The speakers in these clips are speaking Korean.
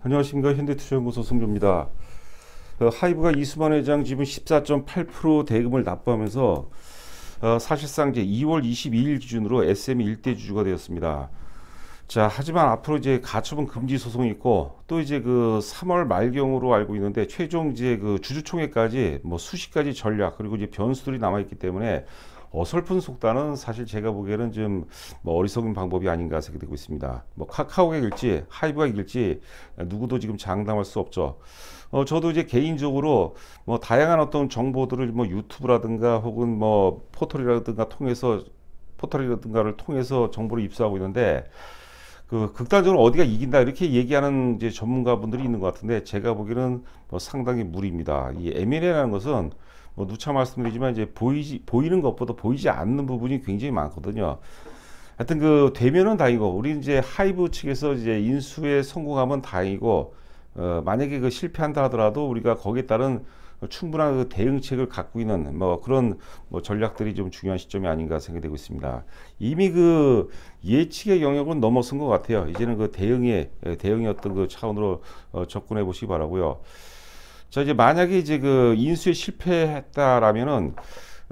안녕하십니까. 현대투자연구소 송조입니다. 하이브가 이수만 회장 지분 14.8% 대금을 납부하면서 사실상 이제 2월 22일 기준으로 SM이 일대 주주가 되었습니다. 자, 하지만 앞으로 이제 가처분 금지 소송이 있고 또 이제 그 3월 말경으로 알고 있는데 최종 이제 그 주주총회까지 뭐 수십 가지 전략 그리고 이제 변수들이 남아 있기 때문에 어설픈 속단은 사실 제가 보기에는 좀 뭐 어리석은 방법이 아닌가 생각되고 있습니다. 뭐 카카오가 이길지 하이브가 이길지 누구도 지금 장담할 수 없죠. 저도 이제 개인적으로 뭐 다양한 어떤 정보들을 뭐 유튜브라든가 혹은 뭐 포털이라든가를 통해서 정보를 입수하고 있는데 그 극단적으로 어디가 이긴다 이렇게 얘기하는 이제 전문가분들이 있는 것 같은데 제가 보기에는 뭐 상당히 무리입니다. 이 M&A라는 것은 뭐 누차 말씀드리지만 이제 보이는 것보다 보이지 않는 부분이 굉장히 많거든요. 하여튼 그 되면은 다행이고 우리 이제 하이브 측에서 이제 인수에 성공하면 다행이고 만약에 그 실패한다 하더라도 우리가 거기에 따른 충분한 그 대응책을 갖고 있는 뭐 그런 뭐 전략들이 좀 중요한 시점이 아닌가 생각되고 있습니다. 이미 그 예측의 영역은 넘어선 것 같아요. 이제는 그 대응의 어떤 그 차원으로 접근해 보시기 바라고요. 자, 이제 만약에 이제 그 인수에 실패했다라면은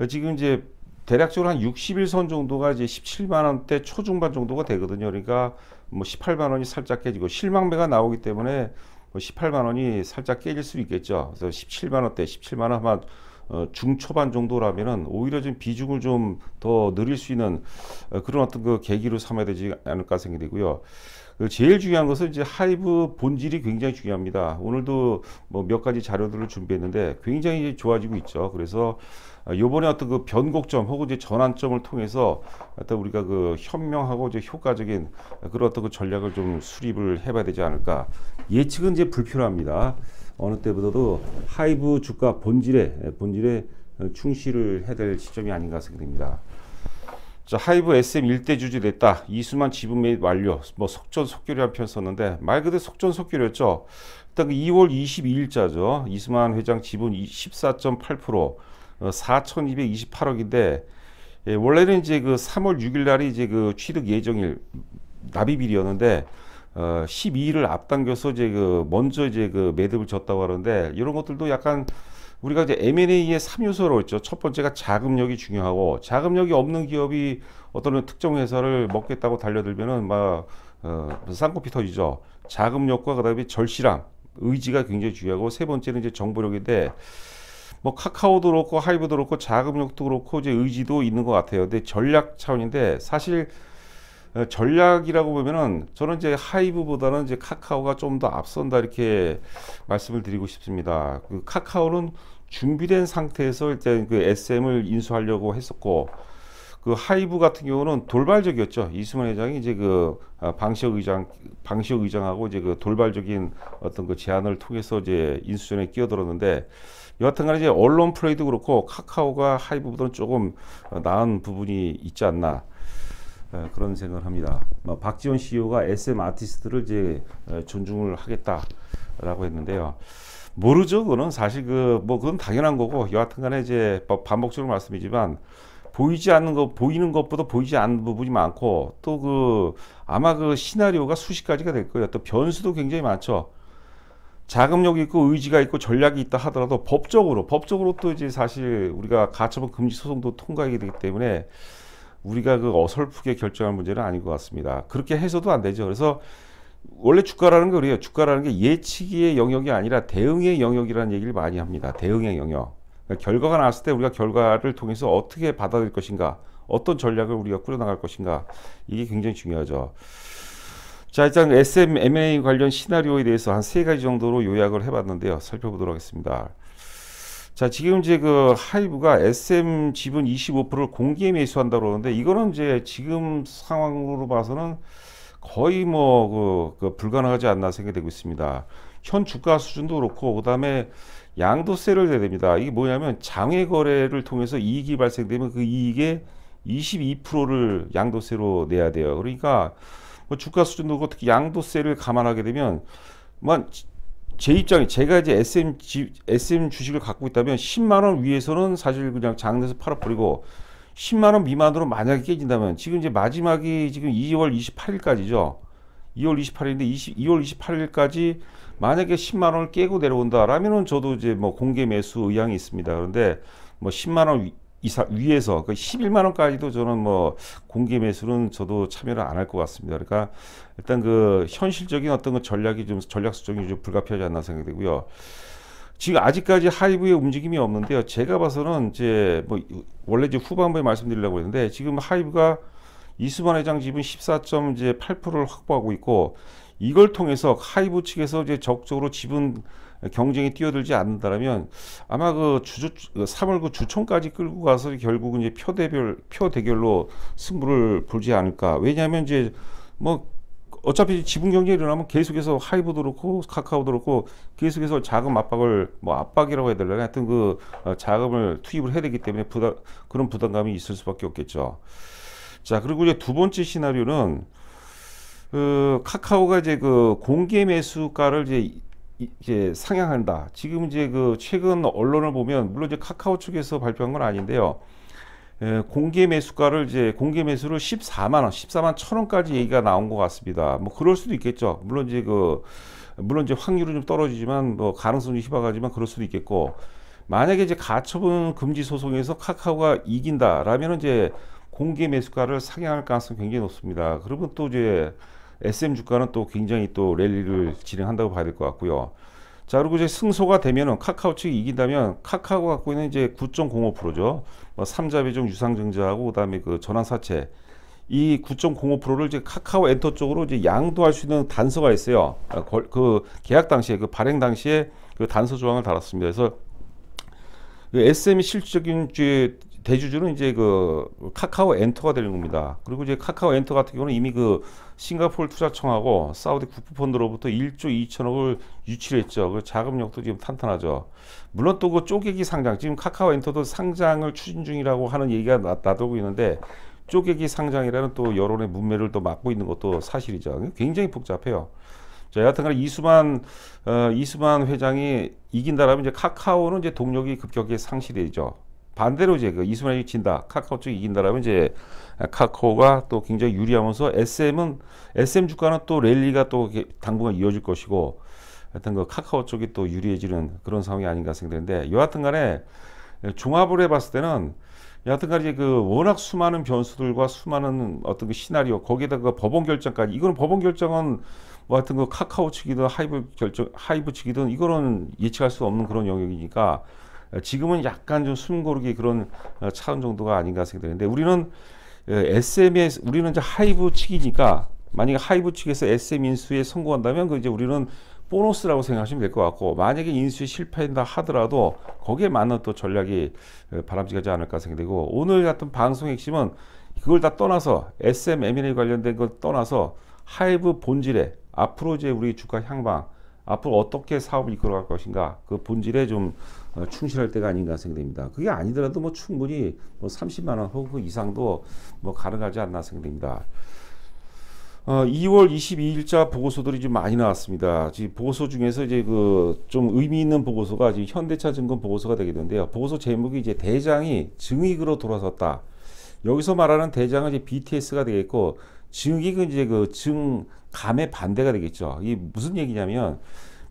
지금 이제 대략적으로 한 60일선 정도가 이제 17만 원대 초중반 정도가 되거든요. 그러니까 뭐 18만 원이 살짝 깨지고 실망매가 나오기 때문에 18만 원이 살짝 깨질 수 있겠죠. 그래서 17만 원대, 17만 원 아마 중초반 정도라면은 오히려 좀 비중을 좀 더 늘릴 수 있는 그런 어떤 그 계기로 삼아야 되지 않을까 생각이 되고요. 제일 중요한 것은 이제 하이브 본질이 굉장히 중요합니다. 오늘도 뭐 몇 가지 자료들을 준비했는데 굉장히 좋아지고 있죠. 그래서 요번에 어떤 그 변곡점 혹은 이제 전환점을 통해서 어떤 우리가 그 현명하고 이제 효과적인 그런 어떤 그 전략을 좀 수립을 해봐야 되지 않을까. 예측은 이제 불필요합니다. 어느 때보다도 하이브 주가 본질에 충실을 해야 될 시점이 아닌가 생각됩니다. 자, 하이브 SM 일대 주주 됐다. 이수만 지분 매입 완료. 뭐 속전속결이라는 표현 썼는데 말 그대로 속전속결이었죠. 일단 그 2월 22일자죠. 이수만 회장 지분 14.8% 4,228억인데 원래는 이제 그 3월 6일 날이 이제 그 취득 예정일 납입일이었는데 12일을 앞당겨서 이제 그 먼저 이제 그 매듭을 졌다고 하는데 이런 것들도 약간 우리가 이제 M&A의 3요소로 있죠. 첫 번째가 자금력이 중요하고 자금력이 없는 기업이 어떤 특정 회사를 먹겠다고 달려들면은 막 쌍꺼풀 터지죠. 자금력과 그다음에 절실함, 의지가 굉장히 중요하고 세 번째는 이제 정보력인데 뭐 카카오도 그렇고 하이브도 그렇고 자금력도 그렇고 이제 의지도 있는 것 같아요. 근데 전략 차원인데 사실 전략이라고 보면은 저는 이제 하이브보다는 이제 카카오가 좀 더 앞선다 이렇게 말씀을 드리고 싶습니다. 그 카카오는 준비된 상태에서 일단 그 SM을 인수하려고 했었고 그 하이브 같은 경우는 돌발적이었죠. 이수만 회장이 이제 그 방시혁 의장하고 이제 그 돌발적인 어떤 그 제안을 통해서 이제 인수전에 끼어들었는데 여하튼간에 이제 언론 플레이도 그렇고 카카오가 하이브보다는 조금 나은 부분이 있지 않나. 그런 생각을 합니다. 박지원 CEO가 SM 아티스트를 이제 존중을 하겠다라고 했는데요. 모르죠. 그거는 사실 그건 당연한 거고 여하튼간에 이제 반복적으로 말씀이지만 보이지 않는 거 보이는 것보다 보이지 않는 부분이 많고 또 그 아마 그 시나리오가 수십 가지가 될 거예요. 또 변수도 굉장히 많죠. 자금력이 있고 의지가 있고 전략이 있다 하더라도 법적으로 또 이제 사실 우리가 가처분 금지 소송도 통과하게 되기 때문에 우리가 그 어설프게 결정할 문제는 아닌 것 같습니다. 그렇게 해서도 안 되죠. 그래서 원래 주가라는 게 그래요. 주가라는 게 예측의 영역이 아니라 대응의 영역이라는 얘기를 많이 합니다. 대응의 영역. 그러니까 결과가 나왔을 때 우리가 결과를 통해서 어떻게 받아들일 것인가, 어떤 전략을 우리가 꾸려나갈 것인가, 이게 굉장히 중요하죠. 자, 일단 SM M&A 관련 시나리오에 대해서 한 세 가지 정도로 요약을 해봤는데요. 살펴보도록 하겠습니다. 자, 지금 이제 그 하이브가 SM 지분 25%를 공개 매수한다고 그러는데 이거는 이제 지금 상황으로 봐서는 거의 뭐 불가능하지 않나 생각되고 있습니다. 현 주가 수준도 그렇고 그다음에 양도세를 내야 됩니다. 이게 뭐냐면 장외 거래를 통해서 이익이 발생되면 그 이익의 22%를 양도세로 내야 돼요. 그러니까 뭐 주가 수준도 그렇고 특히 양도세를 감안하게 되면 제 입장에 제가 이제 SM 주식을 갖고 있다면 10만 원 위에서는 사실 그냥 장내에서 팔아버리고 10만 원 미만으로 만약에 깨진다면 지금 이제 마지막이 지금 2월 28일까지죠. 2월 28일인데 2월 28일까지 만약에 10만 원을 깨고 내려온다라면은 저도 이제 뭐 공개 매수 의향이 있습니다. 그런데 뭐 10만 원 이상 위에서 그 11만 원까지도 저는 뭐 공개 매수는 저도 참여를 안 할 것 같습니다. 그러니까 일단 그 현실적인 어떤 그 전략이 좀 전략 수정이 좀 불가피하지 않나 생각되고요. 지금 아직까지 하이브의 움직임이 없는데요. 제가 봐서는 이제 뭐 원래 이제 후반부에 말씀드리려고 했는데 지금 하이브가 이수만 회장 지분 14.8%를 확보하고 있고 이걸 통해서 하이브 측에서 이제 적극적으로 지분 경쟁에 뛰어들지 않는다라면 아마 그 3월 그 주총까지 끌고 가서 결국은 이제 표 대결로 승부를 보지 않을까. 왜냐하면 이제 뭐 어차피 지분 경쟁이 일어나면 계속해서 하이브도 그렇고 카카오도 그렇고 계속해서 자금 압박을 뭐 압박이라고 해야 되려나 하여튼 그 자금을 투입을 해야 되기 때문에 그런 부담감이 있을 수밖에 없겠죠. 자, 그리고 이제 두 번째 시나리오는 그 카카오가 이제 그 공개 매수가를 이제 상향한다. 지금 이제 그 최근 언론을 보면 물론 이제 카카오 측에서 발표한 건 아닌데요. 공개 매수가를 이제 공개 매수를 14만 원, 14만 1천 원까지 얘기가 나온 것 같습니다. 뭐 그럴 수도 있겠죠. 물론 이제 확률은 좀 떨어지지만 뭐 가능성이 희박하지만 그럴 수도 있겠고 만약에 이제 가처분 금지 소송에서 카카오가 이긴다라면 이제 공개 매수가를 상향할 가능성이 굉장히 높습니다. 그러면 또 이제 SM 주가는 또 굉장히 또 랠리를 진행한다고 봐야 될 것 같고요. 자, 그리고 이제 승소가 되면은 카카오 측이 이긴다면 카카오가 갖고 있는 이제 9.05%죠. 뭐 삼자배정 유상증자하고 그다음에 그 전환사채 이 9.05%를 이제 카카오 엔터 쪽으로 이제 양도할 수 있는 단서가 있어요. 그 계약 당시에 그 발행 당시에 그 단서 조항을 달았습니다. 그래서 그 SM이 실질적인 대주주는 이제 그 카카오 엔터가 되는 겁니다. 그리고 이제 카카오 엔터 같은 경우는 이미 그 싱가포르 투자청하고 사우디 국부펀드로부터 1조 2천억을 유치를 했죠. 그 자금력도 지금 탄탄하죠. 물론 또 그 쪼개기 상장, 지금 카카오 엔터도 상장을 추진 중이라고 하는 얘기가 나돌고 있는데 쪼개기 상장이라는 또 여론의 문매를 또 막고 있는 것도 사실이죠. 굉장히 복잡해요. 자, 여하튼간에 이수만 회장이 이긴다라면 이제 카카오는 이제 동력이 급격히 상실되죠. 반대로 이제 그 이수만이 진다, 카카오 쪽이 이긴다라면 이제 카카오가 또 굉장히 유리하면서 SM 주가는 또 랠리가 또 당분간 이어질 것이고, 하여튼 그 카카오 쪽이 또 유리해지는 그런 상황이 아닌가 생각되는데, 여하튼간에 종합을 해봤을 때는 여하튼간에 이제 그 워낙 수많은 변수들과 수많은 어떤 그 시나리오 거기에다가 그 법원 결정까지 이거는 법원 결정은 뭐 하여튼 그 카카오 측이든 하이브 측이든 이거는 예측할 수 없는 그런 영역이니까. 지금은 약간 좀 숨고르기 그런 차원 정도가 아닌가 생각되는데 우리는 우리는 이제 하이브 측이니까 만약에 하이브 측에서 SM 인수에 성공한다면 그 이제 우리는 보너스라고 생각하시면 될 것 같고 만약에 인수에 실패한다 하더라도 거기에 맞는 또 전략이 바람직하지 않을까 생각되고 오늘 같은 방송 핵심은 그걸 다 떠나서 SM M&A 관련된 걸 떠나서 하이브 본질에 앞으로 이제 우리 주가 향방 앞으로 어떻게 사업을 이끌어갈 것인가 그 본질에 좀 충실할 때가 아닌가 생각됩니다. 그게 아니더라도 뭐 충분히 뭐 30만 원 혹은 그 이상도 뭐 가능하지 않나 생각됩니다. 2월 22일자 보고서들이 좀 많이 나왔습니다. 지금 보고서 중에서 이제 그 좀 의미 있는 보고서가 지금 현대차증권 보고서가 되겠는데요. 보고서 제목이 이제 대장이 증익으로 돌아섰다. 여기서 말하는 대장은 이제 BTS가 되겠고 증익은 이제 그 증감의 반대가 되겠죠. 이게 무슨 얘기냐면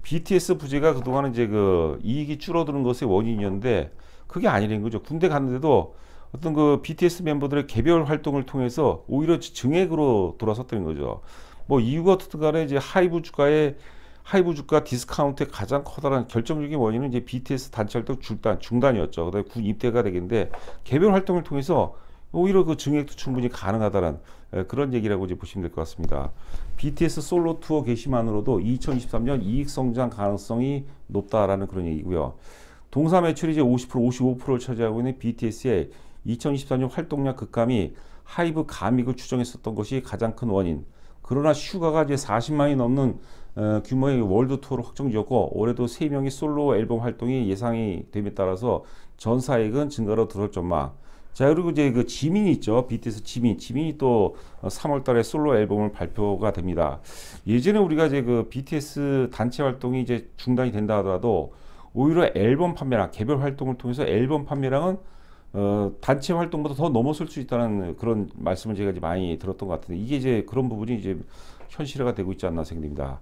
BTS 부재가 그동안 이제 그 이익이 줄어드는 것의 원인이었는데 그게 아니라는 거죠. 군대 갔는데도 어떤 그 BTS 멤버들의 개별 활동을 통해서 오히려 증액으로 돌아섰다는 거죠. 뭐 이유가 어떻든 간에 이제 하이브 주가 디스카운트의 가장 커다란 결정적인 원인은 이제 BTS 단체 활동 중단이었죠. 그다음에 군 입대가 되겠는데 개별 활동을 통해서 오히려 그 증액도 충분히 가능하다는 그런 얘기라고 이제 보시면 될 것 같습니다. BTS 솔로 투어 개시만으로도 2023년 이익 성장 가능성이 높다라는 그런 얘기고요. 동사 매출이 이제 50%, 55%를 차지하고 있는 BTS의 2024년 활동량 급감이 하이브 감익을 추정했었던 것이 가장 큰 원인. 그러나 슈가가 이제 40만이 넘는 규모의 월드 투어를 확정지었고 올해도 3명의 솔로 앨범 활동이 예상이 됨에 따라서 전사액은 증가로 들어올 전망. 자, 그리고 이제 그 지민이 있죠. BTS 지민이 또 3월 달에 솔로 앨범을 발표가 됩니다. 예전에 우리가 이제 그 BTS 단체 활동이 이제 중단이 된다 하더라도 오히려 앨범 판매량, 개별 활동을 통해서 앨범 판매량은 단체 활동보다 더 넘어설 수 있다는 그런 말씀을 제가 이제 많이 들었던 것 같은데 이게 이제 그런 부분이 이제 현실화가 되고 있지 않나 생각됩니다.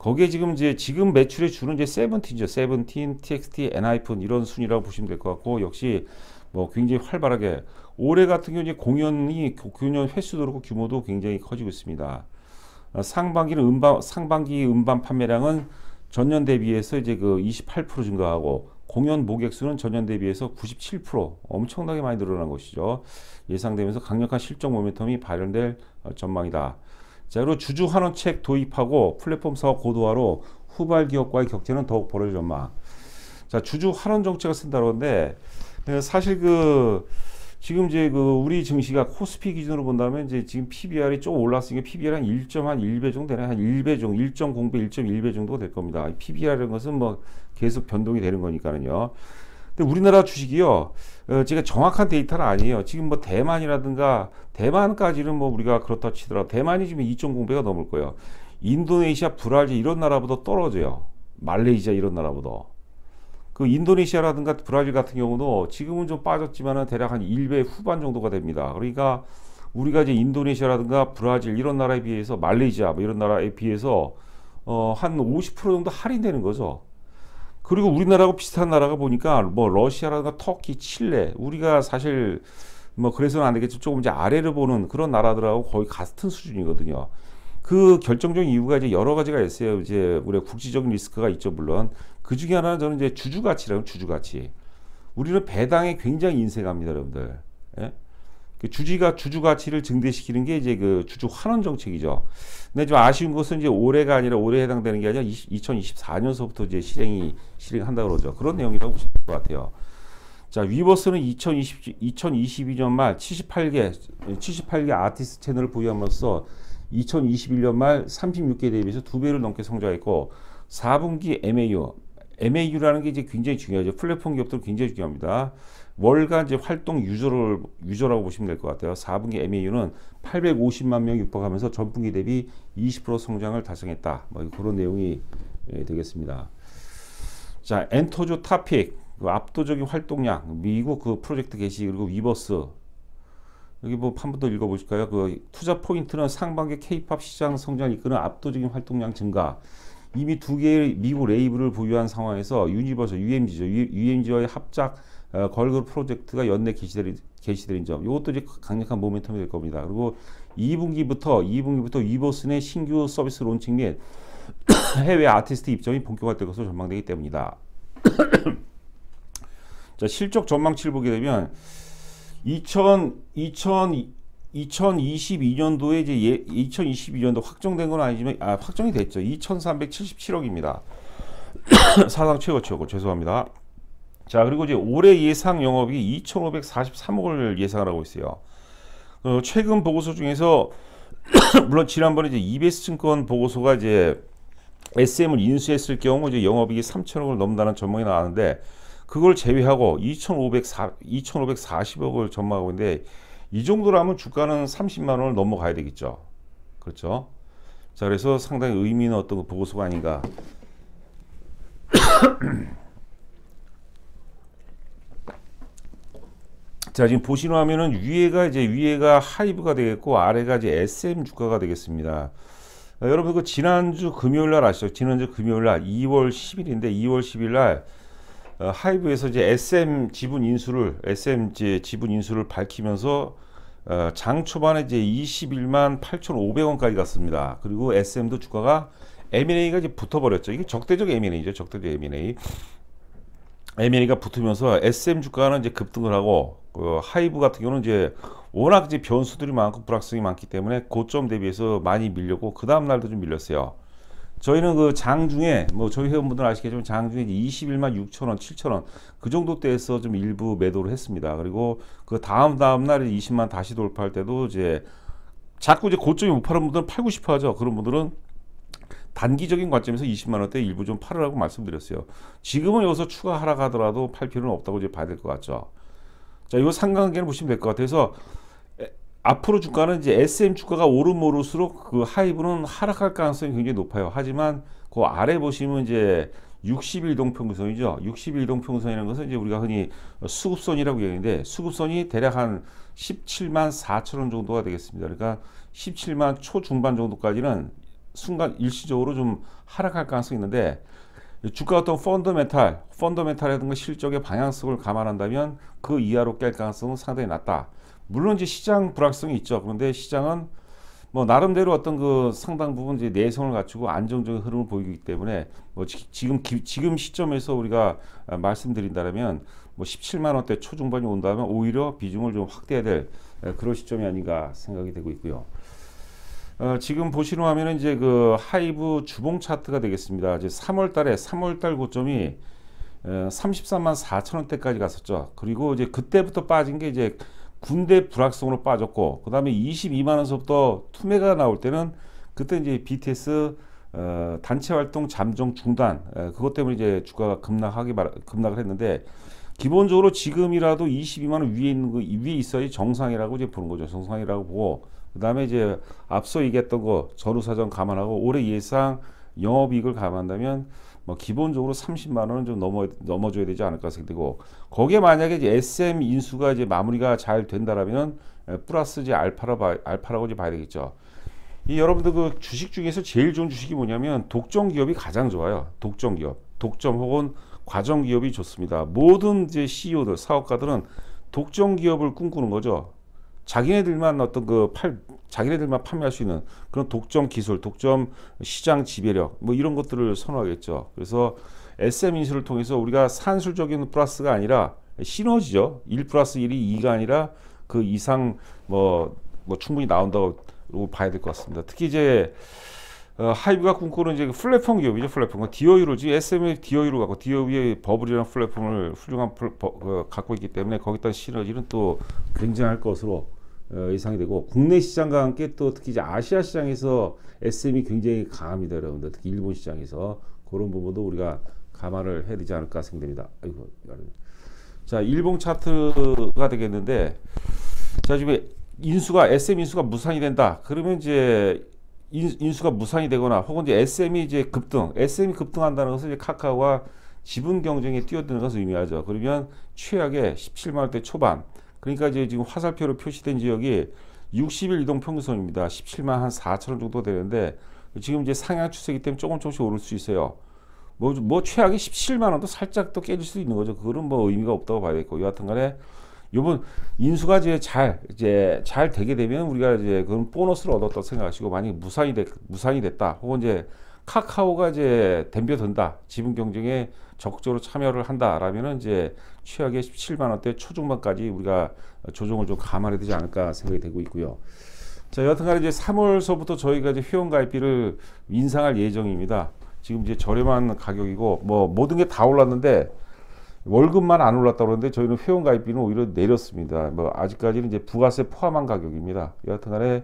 거기에 지금 이제 지금 매출의 주는 이제 세븐틴이죠. 세븐틴, TXT, 엔하이픈 이런 순이라고 보시면 될 것 같고 역시 뭐 굉장히 활발하게 올해 같은 경우 이제 공연 횟수도 그렇고 규모도 굉장히 커지고 있습니다. 상반기 음반 판매량은 전년 대비해서 이제 그 28% 증가하고 공연 모객 수는 전년 대비해서 97% 엄청나게 많이 늘어난 것이죠. 예상되면서 강력한 실적 모멘텀이 발현될 전망이다. 자, 그리고 주주 환원책 도입하고 플랫폼 사업 고도화로 후발 기업과의 격차는 더욱 벌어질 전망. 자, 주주 환원 정책을 쓴다고 하는데 사실 지금 이제 우리 증시가 코스피 기준으로 본다면 이제 지금 PBR이 조금 올랐으니까 PBR 한 1.1배 정도 되나 한 1배 정도 1.0배 1.1배 정도 될 겁니다. PBR이라는 것은 뭐 계속 변동이 되는 거니까는요. 근데 우리나라 주식이요, 제가 정확한 데이터는 아니에요. 지금 뭐 대만까지는 뭐 우리가 그렇다 치더라도 대만이 지금 2.0배가 넘을 거예요. 인도네시아, 브라질 이런 나라보다 떨어져요. 말레이시아 이런 나라보다. 그 인도네시아라든가 브라질 같은 경우도 지금은 좀 빠졌지만은 대략 한 1배 후반 정도가 됩니다. 그러니까 우리가 이제 인도네시아라든가 브라질 이런 나라에 비해서 말레이시아 뭐 이런 나라에 비해서 한 50% 정도 할인되는 거죠. 그리고 우리나라하고 비슷한 나라가 보니까 뭐 러시아라든가 터키, 칠레 우리가 사실 뭐 그래서는 안 되겠죠. 조금 이제 아래를 보는 그런 나라들하고 거의 같은 수준이거든요. 그 결정적인 이유가 이제 여러 가지가 있어요. 이제 우리가 국지적인 리스크가 있죠, 물론. 그 중에 하나는 저는 이제 주주가치라는 주주가치. 우리는 배당에 굉장히 인색합니다, 여러분들. 예? 그 주주가치를 증대시키는 게 이제 그 주주 환원 정책이죠. 근데 좀 아쉬운 것은 이제 올해가 아니라 올해에 해당되는 게 아니라 2024년서부터 이제 실행한다 그러죠. 그런 내용이라고 보시면 될 것 같아요. 자, 위버스는 2022년 말 78개 아티스트 채널을 보유함으로써 2021년 말 36개 대비해서 2배를 넘게 성장했고 4분기 MAU라는 게 이제 굉장히 중요하죠. 플랫폼 기업들 굉장히 중요합니다. 월간 이제 활동 유저라고 보시면 될 것 같아요. 4분기 MAU는 850만 명이 육박하면서 전분기 대비 20% 성장을 달성했다. 뭐 그런 내용이 되겠습니다. 자, 엔터조 타픽, 압도적인 활동량, 미국 프로젝트 개시 그리고 위버스. 여기 뭐 한 번 더 읽어보실까요? 투자 포인트는 상반기 K-팝 시장 성장을 이끄는 압도적인 활동량 증가. 이미 2개의 미국 레이블을 보유한 상황에서 유니버설, UMG와의 합작 걸그룹 프로젝트가 연내 개시되는 점. 이것도 이제 강력한 모멘텀이 될 겁니다. 그리고 2분기부터 위버스 내 신규 서비스 론칭 및 해외 아티스트 입점이 본격화될 것으로 전망되기 때문이다. 자, 실적 전망치를 보게 되면 2022년도에 이제 2022년도 확정된 건 아니지만 확정이 됐죠. 2,377억입니다. 사상 최고치고 죄송합니다. 자, 그리고 이제 올해 예상 영업이 2,543억을 예상을 하고 있어요. 최근 보고서 중에서 물론 지난번에 이제 EBS 증권 보고서가 이제 SM을 인수했을 경우 이제 영업이익이 3,000억을 넘는다는 전망이 나왔는데 그걸 제외하고 2,540억을 전망하고 있는데 이 정도라면 주가는 30만 원을 넘어가야 되겠죠. 그렇죠? 자, 그래서 상당히 의미 있는 어떤 보고서가 아닌가. 자, 지금 보시는 화면은 위에가 하이브가 되겠고 아래가 이제 SM 주가가 되겠습니다. 여러분 지난주 금요일 날 아시죠? 지난주 금요일 날 2월 10일인데 2월 10일 날 하이브에서 이제 SM 지분 인수를 밝히면서 장 초반에 이제 21만 8,500원까지 갔습니다. 그리고 SM도 주가가 M&A가 이제 붙어버렸죠. 이게 적대적 M&A죠. 적대적 M&A. M&A가 붙으면서 SM 주가는 이제 급등을 하고 하이브 같은 경우는 이제 워낙 이제 변수들이 많고 불확성이 많기 때문에 고점 대비해서 많이 밀렸고 그 다음 날도 좀 밀렸어요. 저희는 그 장중에 뭐 저희 회원분들 아시겠지만 장중에 21만 6천원, 7천원 그 정도 대에서 좀 일부 매도를 했습니다. 그리고 그 다음 날에 20만 다시 돌파할 때도 이제 자꾸 이제 고점이 못 파는 분들은 팔고 싶어 하죠. 그런 분들은 단기적인 관점에서 20만 원대 일부 좀 팔으라고 말씀드렸어요. 지금은 여기서 추가 하락하더라도 팔 필요는 없다고 이제 봐야 될 것 같죠. 자, 이 상관관계를 보시면 될 것 같아서 앞으로 주가는 이제 SM 주가가 오를수록 그 하이브는 하락할 가능성이 굉장히 높아요. 하지만 그 아래 보시면 이제 60일동 평균선이죠. 60일동 평균선이라는 것은 이제 우리가 흔히 수급선이라고 얘기하는데 수급선이 대략 한 17만 4천 원 정도가 되겠습니다. 그러니까 17만 초중반 정도까지는 순간 일시적으로 좀 하락할 가능성이 있는데 주가 어떤 펀더멘탈이라든가 실적의 방향성을 감안한다면 그 이하로 깰 가능성은 상당히 낮다. 물론 이제 시장 불확성이 있죠. 그런데 시장은 뭐 나름대로 어떤 그 상당 부분 이제 내성을 갖추고 안정적인 흐름을 보이기 때문에 뭐 지금 시점에서 우리가 말씀드린다면 뭐 17만 원대 초중반이 온다면 오히려 비중을 좀 확대해야 될 그런 시점이 아닌가 생각이 되고 있고요. 지금 보시는 화면은 이제 그 하이브 주봉 차트가 되겠습니다. 이제 3월달 고점이 33만 4천 원대까지 갔었죠. 그리고 이제 그때부터 빠진 게 이제 군대 불확성으로 빠졌고, 그 다음에 22만 원서부터 투매가 나올 때는 그때 이제 BTS 단체 활동 잠정 중단, 그것 때문에 이제 주가가 급락을 했는데, 기본적으로 지금이라도 22만 원 위에 있는 거 위에 있어야 정상이라고 이제 보는 거죠. 정상이라고 보고, 그 다음에 이제 앞서 얘기했던 거 전후사정 감안하고 올해 예상 영업이익을 감안한다면 뭐 기본적으로 30만 원은 좀 넘어줘야 되지 않을까 생각되고, 거기에 만약에 이제 SM 인수가 이제 마무리가 잘 된다라면 플러스 이제 알파라고 이제 봐야 되겠죠. 이 여러분들 그 주식 중에서 제일 좋은 주식이 뭐냐면 독점 기업이 가장 좋아요. 독점 기업, 독점 혹은 과점 기업이 좋습니다. 모든 이제 CEO들, 사업가들은 독점 기업을 꿈꾸는 거죠. 자기네들만 자기네들만 판매할 수 있는 그런 독점 기술, 독점 시장 지배력, 뭐 이런 것들을 선호하겠죠. 그래서 SM 인수를 통해서 우리가 산술적인 플러스가 아니라 시너지죠. 1 플러스 1이 2가 아니라 그 이상 뭐 충분히 나온다고 봐야 될 것 같습니다. 특히 이제 하이브가 꿈꾸는 이제 플랫폼 기업이죠. 플랫폼. 디어유를 지금 SM의 디어유를 갖고 디어 위에 버블이라는 플랫폼을 훌륭한 갖고 있기 때문에 거기다 시너지는 또 굉장할 것으로 예상이 되고, 국내 시장과 함께 또 특히 이제 아시아 시장에서 SM이 굉장히 강합니다, 여러분들. 특히 일본 시장에서 그런 부분도 우리가 감안을 해야 되지 않을까 생각됩니다. 아이고, 자, 일봉 차트가 되겠는데, 자, 지금 SM 인수가 무산이 된다. 그러면 이제 인수가 무산이 되거나 혹은 이제 SM이 급등한다는 것은 이제 카카오가 지분 경쟁에 뛰어드는 것을 의미하죠. 그러면 최악의 17만 원대 초반, 그러니까 이제 지금 화살표로 표시된 지역이 60일 이동 평균선입니다. 17만 한 4천 원 정도 되는데 지금 이제 상향 추세이기 때문에 조금씩 오를 수 있어요. 뭐 최악의 17만 원도 살짝 또 깨질 수 있는 거죠. 그거는 뭐 의미가 없다고 봐야 되고, 여하튼간에 요번 인수가 이제 잘 되게 되면 우리가 이제 그런 보너스를 얻었다고 생각하시고, 만약에 무산이 됐다, 혹은 이제 카카오가 이제 덤벼든다, 지분 경쟁에 적극적으로 참여를 한다라면은 이제 최악의 17만 원대 초중반까지 우리가 조정을 좀 감안해야 되지 않을까 생각이 되고 있고요. 자, 여하튼간에 이제 3월서부터 저희가 이제 회원가입비를 인상할 예정입니다. 지금 이제 저렴한 가격이고 뭐 모든 게 다 올랐는데 월급만 안 올랐다고 그러는데 저희는 회원가입비는 오히려 내렸습니다. 뭐 아직까지는 이제 부가세 포함한 가격입니다. 여하튼간에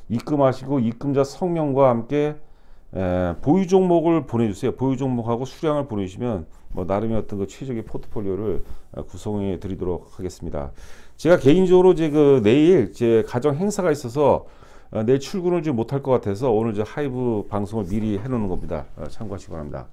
입금하시고 입금자 성명과 함께 보유 종목을 보내주세요. 보유 종목하고 수량을 보내주시면 뭐 나름의 어떤 그 최적의 포트폴리오를 구성해 드리도록 하겠습니다. 제가 개인적으로 이제 내일 제 가정 행사가 있어서 내일 출근을 좀 못할 것 같아서 오늘 저 하이브 방송을 미리 해놓는 겁니다. 참고하시기 바랍니다.